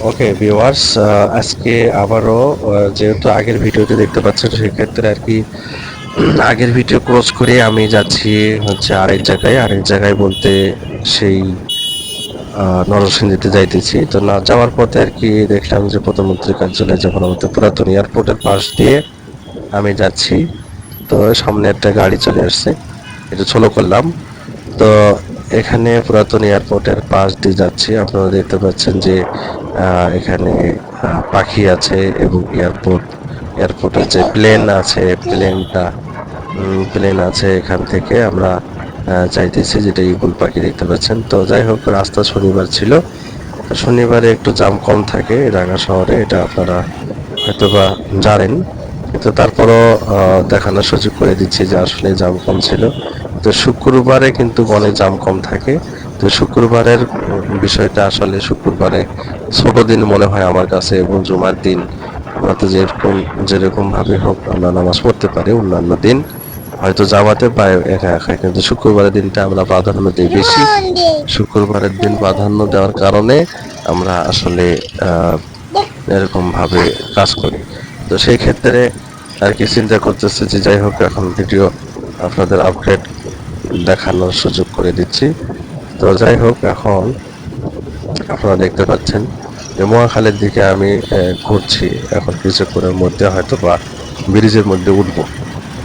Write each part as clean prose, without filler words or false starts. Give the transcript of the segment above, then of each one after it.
Okay viewers, আজকে আবারও যেহেতু আগের ভিডিওতে দেখতে পাচ্ছেন সেক্ষেত্রে আর কি আগের ভিডিও ক্লোজ করে আমি যাচ্ছি হচ্ছে আরেক জায়গায় বলতে সেই নরসিংদীতে যাইতেছি। তো না যাওয়ার পথে আর কি দেখলাম যে প্রধানমন্ত্রী কার্যালয় যখন আমাদের পুরাতন এয়ারপোর্টের পাশ দিয়ে আমি যাচ্ছি, তো সামনে একটা গাড়ি চলে আসছে, একটু স্লো করলাম। তো এখানে পুরাতন এয়ারপোর্টের পাশ দিয়ে যাচ্ছি, আপনারা দেখতে পাচ্ছেন যে এখানে পাখি আছে এবং এয়ারপোর্টের যে প্লেন আছে প্লেন আছে, এখান থেকে আমরা চাইতেছি যেটা ইগল পাখি দেখতে পাচ্ছেন। তো যাই হোক, রাস্তা শনিবার ছিল, তো শনিবারে একটু জাম কম থাকে ঢাকা শহরে, এটা আপনারা হয়তোবা জানেন, কিন্তু তারপরও দেখানোর সুযোগ করে দিচ্ছি যে আসলে জাম কম ছিল। তো শুক্রবারে কিন্তু অনেক জাম কম থাকে। তো শুক্রবারের বিষয়টা আসলে শুক্রবারে ছোট দিন মনে হয় আমার কাছে, এবং জুমার দিন আমরা তো যেরকম ভাবে হোক আমরা নামাজ পড়তে পারি, অন্যান্য দিন হয়তো জামাতে পাই একা একা, কিন্তু শুক্রবারের দিনটা আমরা প্রাধান্য দিই বেশি। শুক্রবারের দিন প্রাধান্য দেওয়ার কারণে আমরা আসলে আহ এরকম ভাবে কাজ করি। তো সেই ক্ষেত্রে আর কি চিন্তা করতেছি যে যাই হোক, এখন ভিডিও আপনাদের আপডেট দেখানোর সুযোগ করে দিচ্ছি। তো যাই হোক, এখন আপনারা দেখতে পাচ্ছেন যে মহাখালীর দিকে আমি ঘুরছি। এখন কিছুক্ষণের মধ্যে হয়তো বা ব্রিজের মধ্যে উঠবো।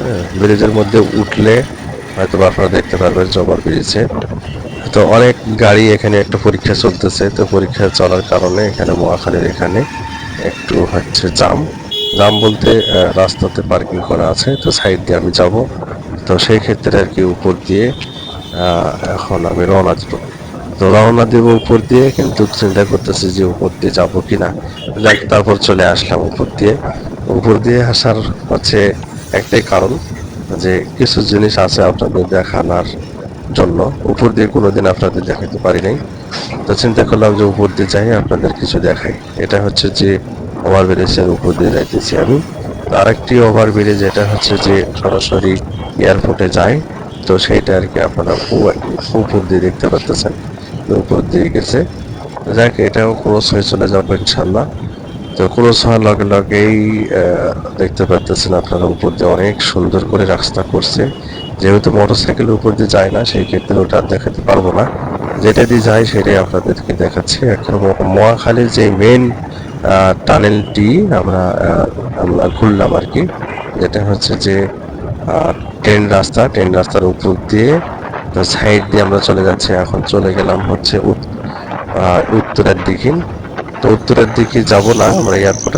হ্যাঁ, ব্রিজের মধ্যে উঠলে হয়তো বা আপনারা দেখতে পারবেন যে ওভার ব্রিজে তো অনেক গাড়ি, এখানে একটা পরীক্ষা চলতেছে, তো পরীক্ষা চলার কারণে এখানে মহাখালীর এখানে একটু হচ্ছে জাম বলতে রাস্তাতে পার্কিং করা আছে, তো সাইড দিয়ে আমি যাব। তো সেই ক্ষেত্রে আর কি উপর দিয়ে এখন আমি রওনা দিব উপর দিয়ে, কিন্তু চিন্তা করতেছি যে উপর দিয়ে যাবো কিনা। যাক, তারপর চলে আসলাম উপর দিয়ে আসার হচ্ছে একটাই কারণ, যে কিছু জিনিস আছে আপনাদের দেখানোর জন্য। উপর দিয়ে কোনোদিন আপনাদের দেখাতে পারি নাই, তো চিন্তা করলাম যে উপর দিয়ে যাই, আপনাদের কিছু দেখাই। এটা হচ্ছে যে ওভার ব্রিজের উপর দিয়ে যাইতেছি আমি। তো আরেকটি ওভার ব্রিজ, এটা হচ্ছে যে সরাসরি এয়ারপোর্টে যায়, তো সেইটা আর কি আপনারা উপর দিয়ে দেখতে পাচ্ছেন, উপর দিয়ে গেছে। যাক, এটাও ক্রস হয়ে চলে যাবে ইনশাল্লাহ। তো ক্রস হওয়ার লগে লগেই দেখতে পাচ্ছেন আপনারা উপর দিয়ে অনেক সুন্দর করে রাস্তা করছে। যেহেতু মোটরসাইকেলের উপর দিয়ে যায় না, সেই ক্ষেত্রে ওটা আর দেখাতে পারবো না, যেটা দিয়ে যায় সেটাই আপনাদেরকে দেখাচ্ছি। এখন মহাখালীর যে মেন টানেলটি আমরা ঘুরলাম আর কি, যেটা হচ্ছে যে ট্রেন রাস্তার উপর দিয়ে, তো সাইড দিয়ে আমরা চলে যাচ্ছি। এখন চলে গেলাম হচ্ছে উত্তরের দিকে। তো উত্তরের দিকে যাব না আমরা, এয়ারপোর্ট